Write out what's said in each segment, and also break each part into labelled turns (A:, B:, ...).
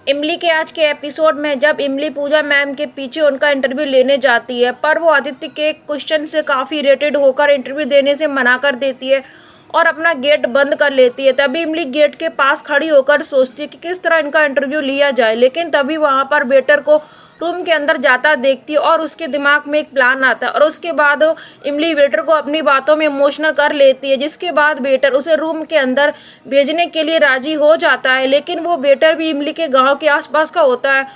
A: इमली के आज के एपिसोड में जब इमली पूजा मैम के पीछे उनका इंटरव्यू लेने जाती है, पर वो आदित्य के क्वेश्चन से काफ़ी इरिटेट होकर इंटरव्यू देने से मना कर देती है और अपना गेट बंद कर लेती है। तभी इमली गेट के पास खड़ी होकर सोचती है कि किस तरह इनका इंटरव्यू लिया जाए, लेकिन तभी वहाँ पर वेटर को रूम के अंदर जाता देखती है और उसके दिमाग में एक प्लान आता है और उसके बाद इमली वेटर को अपनी बातों में इमोशनल कर लेती है, जिसके बाद वेटर उसे रूम के अंदर भेजने के लिए राजी हो जाता है। लेकिन वो वेटर भी इमली के गांव के आसपास का होता है,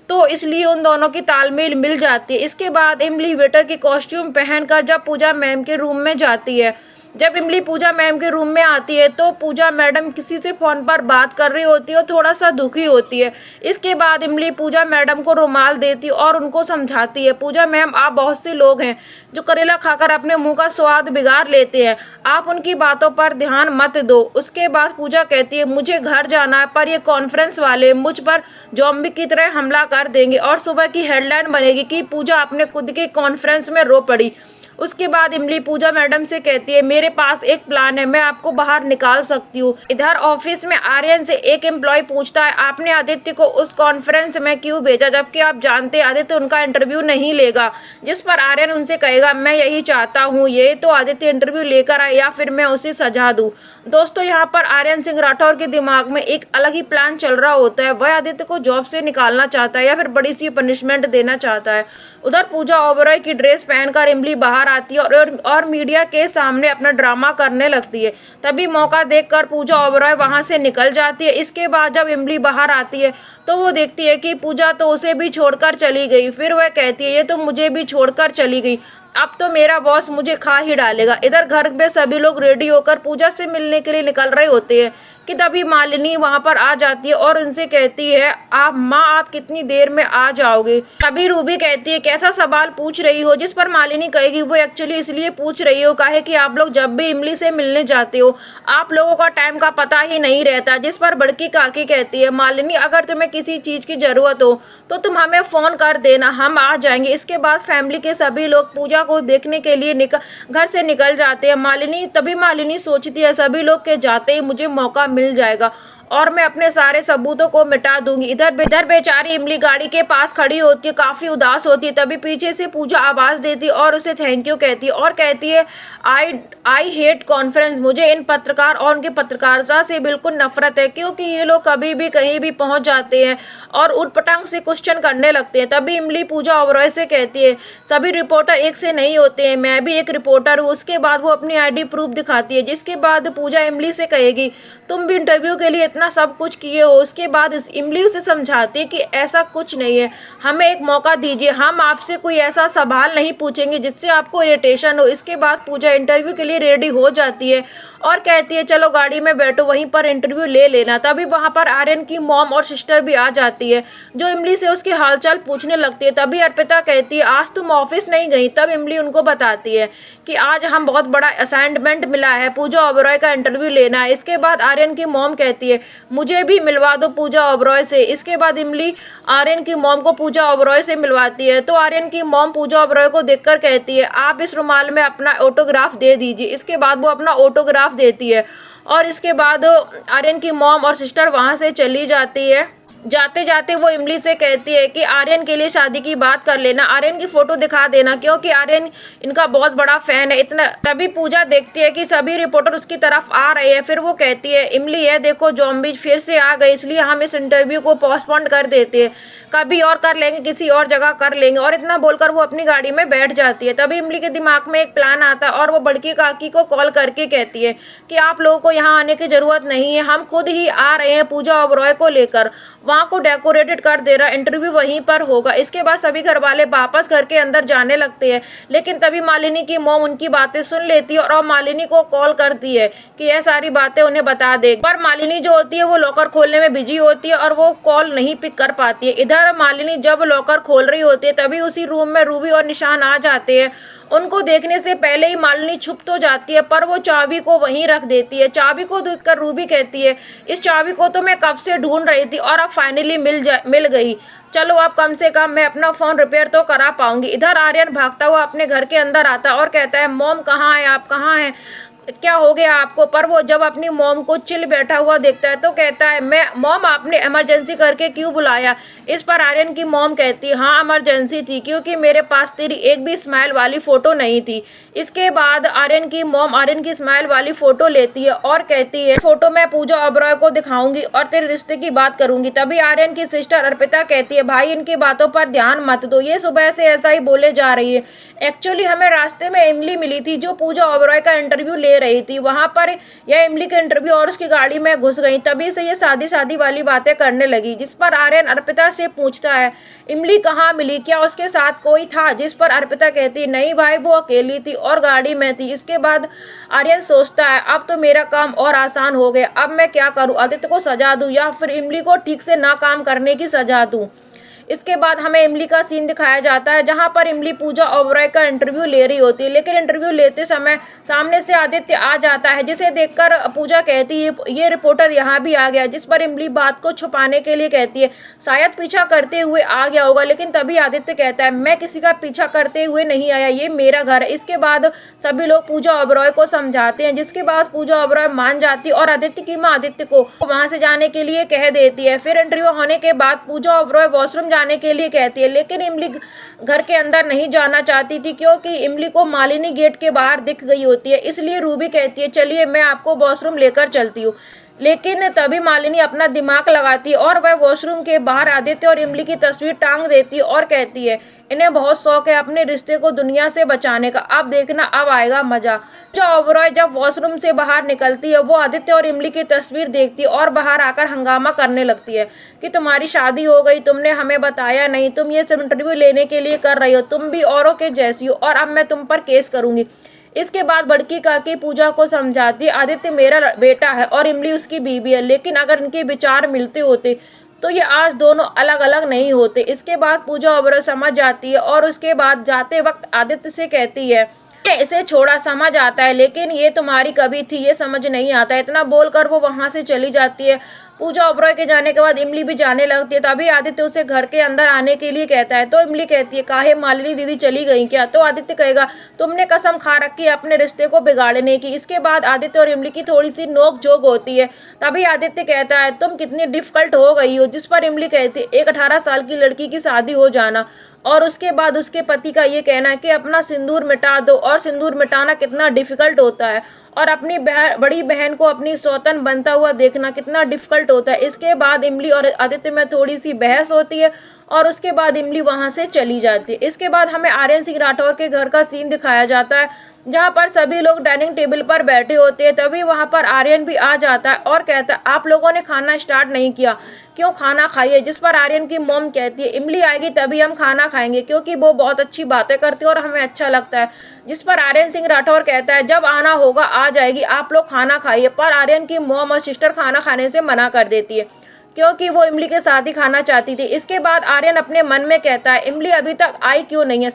A: तो इसलिए उन दोनों की तालमेल मिल जाती है। इसके बाद इमली वेटर की कॉस्ट्यूम पहनकर जब पूजा मैम के रूम में जाती है, जब इमली पूजा मैम के रूम में आती है तो पूजा मैडम किसी से फ़ोन पर बात कर रही होती है और थोड़ा सा दुखी होती है। इसके बाद इमली पूजा मैडम को रुमाल देती है और उनको समझाती है, पूजा मैम आप बहुत से लोग हैं जो करेला खाकर अपने मुंह का स्वाद बिगाड़ लेते हैं, आप उनकी बातों पर ध्यान मत दो। उसके बाद पूजा कहती है मुझे घर जाना है, पर ये कॉन्फ्रेंस वाले मुझ पर ज़ॉम्बी की तरह हमला कर देंगे और सुबह की हेडलाइन बनेगी कि पूजा अपने खुद के कॉन्फ्रेंस में रो पड़ी। उसके बाद इमली पूजा मैडम से कहती है मेरे पास एक प्लान है, मैं आपको बाहर निकाल सकती हूँ। इधर ऑफिस में आर्यन से एक एम्प्लॉय पूछता है आपने आदित्य को उस कॉन्फ्रेंस में क्यों भेजा, जबकि आप जानते हैं आदित्य उनका इंटरव्यू नहीं लेगा। जिस पर आर्यन उनसे कहेगा मैं यही चाहता हूँ, ये तो आदित्य इंटरव्यू लेकर आए या फिर मैं उसे सजा दूँ। दोस्तों यहाँ पर आर्यन सिंह राठौर के दिमाग में एक अलग ही प्लान चल रहा होता है। वह आदित्य को जॉब से निकालना चाहता है या फिर बड़ी सी पनिशमेंट देना चाहता है। उधर पूजा ओबरॉय की ड्रेस पहनकर इमली बाहर आती है और मीडिया के सामने अपना ड्रामा करने लगती है। तभी मौका देखकर पूजा ओबरॉय वहां से निकल जाती है। इसके बाद जब इमली बाहर आती है तो वो देखती है कि पूजा तो उसे भी छोड़कर चली गई। फिर वह कहती है ये तो मुझे भी छोड़कर चली गई, अब तो मेरा बॉस मुझे खा ही डालेगा। इधर घर में सभी लोग रेडी होकर पूजा से मिलने के लिए निकल रहे होते हैं कि तभी मालिनी वहां पर आ जाती है और उनसे कहती है आप कितनी देर में आ जाओगे। तभी रूबी कहती है कैसा सवाल पूछ रही हो, जिस पर मालिनी कहेगी वो एक्चुअली इसलिए पूछ रही हो काहे कि आप लोग जब भी इमली से मिलने जाते हो आप लोगों का टाइम का पता ही नहीं रहता। जिस पर बड़की काकी कहती है मालिनी अगर तुम्हें किसी चीज की जरूरत हो तो तुम हमें फोन कर देना, हम आ जाएंगे। इसके बाद फैमिली के सभी लोग पूजा को देखने के लिए घर से निकल जाते हैं। तभी मालिनी सोचती है सभी लोग के जाते ही मुझे मौका मिल जाएगा और मैं अपने सारे सबूतों को मिटा दूंगी। इधर बेचारी इमली गाड़ी के पास खड़ी होती है, काफी उदास होती है। तभी पीछे से पूजा आवाज देती है और उसे थैंक यू कहती है और कहती है आई हेट कॉन्फ्रेंस, मुझे इन पत्रकार और उनकी पत्रकारिता से बिल्कुल नफरत है, क्योंकि ये लोग कभी भी कहीं भी पहुंच जाते हैं और उटपटांग से क्वेश्चन करने लगते हैं। तभी इमली पूजा ओबरॉय से कहती है सभी रिपोर्टर एक से नहीं होते हैं, मैं भी एक रिपोर्टर हूँ। उसके बाद वो अपनी ID प्रूफ दिखाती है, जिसके बाद पूजा इमली से कहेगी तुम भी इंटरव्यू के लिए इतना सब कुछ किए हो। उसके बाद इमली उसे समझाती है कि ऐसा कुछ नहीं है, हमें एक मौका दीजिए, हम आपसे कोई ऐसा सवाल नहीं पूछेंगे जिससे आपको इरिटेशन हो। इसके बाद पूजा इंटरव्यू के लिए रेडी हो जाती है और कहती है चलो गाड़ी में बैठो, वहीं पर इंटरव्यू ले लेना। तभी वहां पर आर्यन की मॉम और सिस्टर भी आ जाती है जो इमली से उसके हालचाल पूछने लगती है। तभी अर्पिता कहती है आज तुम ऑफिस नहीं गई। तब इमली उनको बताती है कि आज हम बहुत बड़ा असाइनमेंट मिला है, पूजा ओबरॉय का इंटरव्यू लेना है। इसके बाद आर्यन की मॉम कहती है मुझे भी मिलवा दो पूजा ओबरॉय से। इसके बाद इमली आर्यन की मॉम को पूजा ओबरॉय से मिलवाती है तो आर्यन की मॉम पूजा ओबरॉय को देखकर कहती है आप इस रुमाल में अपना ऑटोग्राफ दे दीजिए। इसके बाद वो अपना ऑटोग्राफ देती है और इसके बाद आर्यन की मॉम और सिस्टर वहां से चली जाती है। जाते जाते वो इमली से कहती है कि आर्यन के लिए शादी की बात कर लेना, आर्यन की फोटो दिखा देना, क्योंकि आर्यन इनका बहुत बड़ा फैन है। इतना तभी पूजा देखती है कि सभी रिपोर्टर उसकी तरफ आ रहे हैं। फिर वो कहती है इमली है देखो ज़ॉम्बी फिर से आ गए, इसलिए हम इस इंटरव्यू को पोस्टपोन कर देते हैं, कभी और कर लेंगे, किसी और जगह कर लेंगे। और इतना बोलकर वो अपनी गाड़ी में बैठ जाती है। तभी इमली के दिमाग में एक प्लान आता है और वो बड़की काकी को कॉल करके कहती है कि आप लोगों को यहाँ आने की जरूरत नहीं है, हम खुद ही आ रहे हैं पूजा ओबरॉय को लेकर, वहाँ को डेकोरेटेड कर दे रहा, इंटरव्यू वहीं पर होगा। इसके बाद सभी घर वाले वापस घर के अंदर जाने लगते हैं, लेकिन तभी मालिनी की मॉम उनकी बातें सुन लेती है और मालिनी को कॉल करती है कि यह सारी बातें उन्हें बता दे। पर मालिनी जो होती है वो लॉकर खोलने में बिजी होती है और वो कॉल नहीं पिक कर पाती है। इधर मालिनी जब लॉकर खोल रही होती है तभी उसी रूम में रूबी और निशान आ जाते हैं। उनको देखने से पहले ही मालिनी छुप तो जाती है पर वो चाबी को वहीं रख देती है। चाबी को देखकर रूबी कहती है इस चाबी को तो मैं कब से ढूंढ रही थी और अब फाइनली मिल गई, चलो अब कम से कम मैं अपना फोन रिपेयर तो करा पाऊंगी। इधर आर्यन भागता हुआ अपने घर के अंदर आता और कहता है मॉम कहाँ है आप, कहाँ हैं। क्या हो गया आपको। पर वो जब अपनी मॉम को चिल बैठा हुआ देखता है तो कहता है, मैं मॉम आपने इमरजेंसी करके क्यों बुलाया। इस पर आर्यन की मॉम कहती है, हाँ इमरजेंसी थी क्योंकि मेरे पास तेरी एक भी स्माइल वाली फोटो नहीं थी। इसके बाद आर्यन की मॉम आर्यन की स्माइल वाली फोटो लेती है और कहती है, फोटो मैं पूजा ओबरॉय को दिखाऊंगी और तेरे रिश्ते की बात करूंगी। तभी आर्यन की सिस्टर अर्पिता कहती है, भाई इनकी बातों पर ध्यान मत दो, ये सुबह से ऐसा ही बोले जा रही है। एक्चुअली हमें रास्ते में इमली मिली थी जो पूजा ओबरॉय का इंटरव्यू ले रही थी। वहां पर यह इमली का इंटरव्यू और उसकी गाड़ी में घुस गई, तभी से ये शादी शादी वाली बातें करने लगी। जिस पर आर्यन अर्पिता से पूछता है, इमली कहाँ मिली, क्या उसके साथ कोई था। जिस पर अर्पिता कहती है, नहीं भाई वो अकेली थी और गाड़ी में थी। इसके बाद आर्यन सोचता है, अब तो मेरा काम और आसान हो गया, अब मैं क्या करूं, आदित्य को सजा दूं या फिर इमली को ठीक से ना काम करने की सजा दूं। इसके बाद हमें इमली का सीन दिखाया जाता है जहां पर इमली पूजा ओबरॉय का इंटरव्यू ले रही होती है, लेकिन इंटरव्यू लेते समय सामने से आदित्य आ जाता है, जिसे देखकर पूजा कहती है, ये रिपोर्टर यहाँ भी आ गया। जिस पर इमली बात को छुपाने के लिए कहती है, शायद पीछा करते हुए आ गया होगा। लेकिन तभी आदित्य कहता है, मैं किसी का पीछा करते हुए नहीं आया, ये मेरा घर है। इसके बाद सभी लोग पूजा ओबरॉय को समझाते हैं, जिसके बाद पूजा ओबरॉय मान जाती है और आदित्य की माँ आदित्य को वहां से जाने के लिए कह देती है। फिर इंटरव्यू होने के बाद पूजा ओबरॉय वॉशरूम जाने के लिए कहती है, लेकिन इमली घर के अंदर नहीं जाना चाहती थी क्योंकि इमली को मालिनी गेट के बाहर दिख गई होती है। इसलिए रूबी कहती है, चलिए मैं आपको वॉशरूम लेकर चलती हूँ। लेकिन तभी मालिनी अपना दिमाग लगाती है और वह वॉशरूम के बाहर आदित्य और इमली की तस्वीर टांग देती है और कहती है, इन्हें बहुत शौक है अपने रिश्ते को दुनिया से बचाने का, अब देखना अब आएगा मजा। पूजा ओबरॉय जब वॉशरूम से बाहर निकलती है वो आदित्य और इमली की तस्वीर देखती है और बाहर आकर हंगामा करने लगती है कि तुम्हारी शादी हो गई, तुमने हमें बताया नहीं, तुम ये सब इंटरव्यू लेने के लिए कर रही हो, तुम भी औरों के जैसी हो और अब मैं तुम पर केस करूंगी। इसके बाद बड़की काकी पूजा को समझाती है, आदित्य मेरा बेटा है और इमली उसकी बीबी है, लेकिन अगर इनके विचार मिलते होते तो ये आज दोनों अलग अलग नहीं होते। इसके बाद पूजा ओबरॉय समझ जाती है और उसके बाद जाते वक्त आदित्य से कहती है, इसे छोड़ा समझ आता है, लेकिन ये तुम्हारी कभी थी ये समझ नहीं आता। इतना बोलकर वो वहां से चली जाती है। पूजा ओबरॉय के जाने के बाद इमली भी जाने लगती है। तभी आदित्य उसे घर के अंदर आने के लिए कहता है तो इमली कहती है, काहे मालिनी दीदी चली गई क्या। तो आदित्य कहेगा, तुमने कसम खा रखी है अपने रिश्ते को बिगाड़ने की। इसके बाद आदित्य और इमली की थोड़ी सी नोक झोंक होती है। तभी आदित्य कहता है, तुम कितनी डिफिकल्ट हो गई हो। जिस पर इमली कहती है, एक 18 साल की लड़की की शादी हो जाना और उसके बाद उसके पति का ये कहना है कि अपना सिंदूर मिटा दो, और सिंदूर मिटाना कितना डिफिकल्ट होता है, और अपनी बड़ी बहन को अपनी सौतन बनता हुआ देखना कितना डिफिकल्ट होता है। इसके बाद इमली और आदित्य में थोड़ी सी बहस होती है और उसके बाद इमली वहां से चली जाती है। इसके बाद हमें आर्यन सिंह राठौर के घर का सीन दिखाया जाता है जहां पर सभी लोग डाइनिंग टेबल पर बैठे होते हैं। तभी वहां पर आर्यन भी आ जाता है और कहता है, आप लोगों ने खाना स्टार्ट नहीं किया, क्यों, खाना खाइए। जिस पर आर्यन की मॉम कहती है, इमली आएगी तभी हम खाना खाएंगे क्योंकि वो बहुत अच्छी बातें करती है और हमें अच्छा लगता है। जिस पर आर्यन सिंह राठौर कहता है, जब आना होगा आ जाएगी, आप लोग खाना खाइए। पर आर्यन की मॉम और सिस्टर खाना खाने से मना कर देती है क्योंकि वो इमली के साथ ही खाना चाहती थी। इसके बाद आर्यन अपने मन में कहता है, इमली अभी तक आई क्यों नहीं है।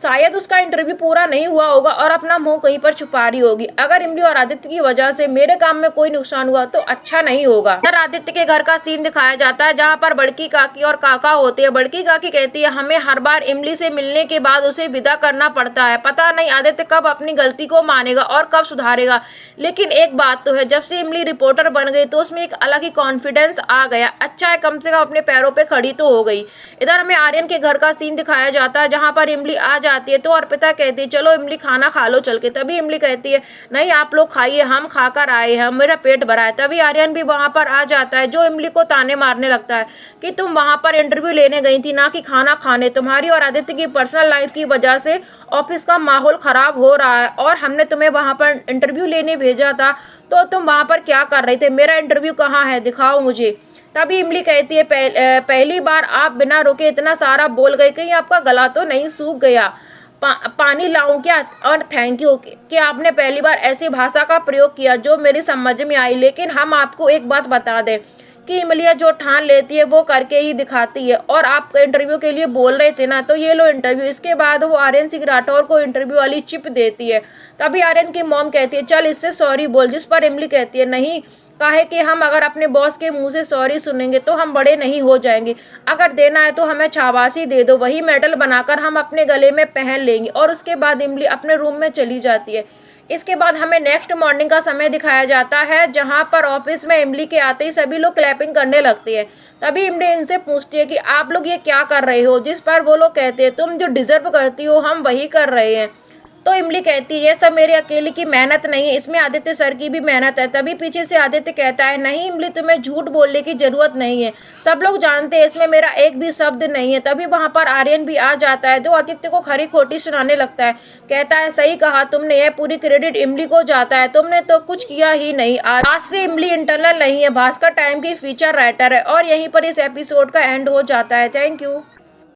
A: शायद उसका इंटरव्यू पूरा नहीं हुआ होगा और अपना मुंह कहीं पर छुपा रही होगी। अगर इमली और आदित्य की वजह से मेरे काम में कोई नुकसान हुआ तो अच्छा नहीं होगा। इधर आदित्य के घर का सीन दिखाया जाता है जहां पर बड़की काकी और काका होते हैं। बड़की काकी कहती है, हमें हर बार इमली से मिलने के बाद उसे विदा करना पड़ता है, पता नहीं आदित्य कब अपनी गलती को मानेगा और कब सुधारेगा। लेकिन एक बात तो है, जब से इमली रिपोर्टर बन गई तो उसमें एक अलग ही कॉन्फिडेंस आ गया। अच्छा है, कम से कम अपने पैरों पे खड़ी तो हो गई। इधर हमें आर्यन के घर का सीन दिखाया जाता है जहां पर इमली आ जाती है तो अर्पिता कहती है, चलो इमली खाना खा लो चल के। तभी इमली कहती है, नहीं आप लोग खाइए, हम खाकर आए हैं, मेरा पेट भरा है। तभी आर्यन भी वहां पर आ जाता है जो इमली को ताने मारने लगता है कि तुम वहां पर इंटरव्यू लेने गई थी ना कि खाना खाने। तुम्हारी और आदित्य की पर्सनल लाइफ की वजह से ऑफिस का माहौल खराब हो रहा है और हमने तुम्हें वहां पर इंटरव्यू लेने भेजा था तो तुम वहां पर क्या कर रहे थे, मेरा इंटरव्यू कहाँ है, दिखाओ मुझे। तभी इमली कहती है, पहली बार आप बिना रुके इतना सारा बोल गए, कहीं आपका गला तो नहीं सूख गया, पानी लाऊं क्या, और थैंक यू कि आपने पहली बार ऐसी भाषा का प्रयोग किया जो मेरी समझ में आई। लेकिन हम आपको एक बात बता दें कि इमलिया जो ठान लेती है वो करके ही दिखाती है, और आप इंटरव्यू के लिए बोल रहे थे ना, तो ये लो इंटरव्यू। इसके बाद वो आर्यन सिंह राठौर को इंटरव्यू वाली चिप देती है। तभी आर्यन की मॉम कहती है, चल इससे सॉरी बोल। जिस पर इमली कहती है, नहीं, काहे कि हम अगर अपने बॉस के मुंह से सॉरी सुनेंगे तो हम बड़े नहीं हो जाएंगे, अगर देना है तो हमें शाबाशी दे दो, वही मेडल बनाकर हम अपने गले में पहन लेंगे। और उसके बाद इमली अपने रूम में चली जाती है। इसके बाद हमें नेक्स्ट मॉर्निंग का समय दिखाया जाता है, जहां पर ऑफिस में इमली के आते ही सभी लोग क्लैपिंग करने लगते हैं। तभी इमली इनसे पूछती है कि आप लोग ये क्या कर रहे हो, जिस पर वो लोग कहते हैं तुम जो डिजर्व करती हो हम वही कर रहे हैं। तो इमली कहती है ये सब मेरे अकेले की मेहनत नहीं है, इसमें आदित्य सर की भी मेहनत है। तभी पीछे से आदित्य कहता है नहीं इमली, तुम्हें झूठ बोलने की जरूरत नहीं है, सब लोग जानते हैं इसमें मेरा एक भी शब्द नहीं है। तभी वहां पर आर्यन भी आ जाता है, जो आदित्य को खरी खोटी सुनाने लगता है। कहता है सही कहा तुमने, यह पूरी क्रेडिट इमली को जाता है, तुमने तो कुछ किया ही नहीं। आज से इमली इंटरनल नहीं है, भास्कर टाइम की फीचर राइटर है। और यहीं पर इस एपिसोड का एंड हो जाता है। Thank you.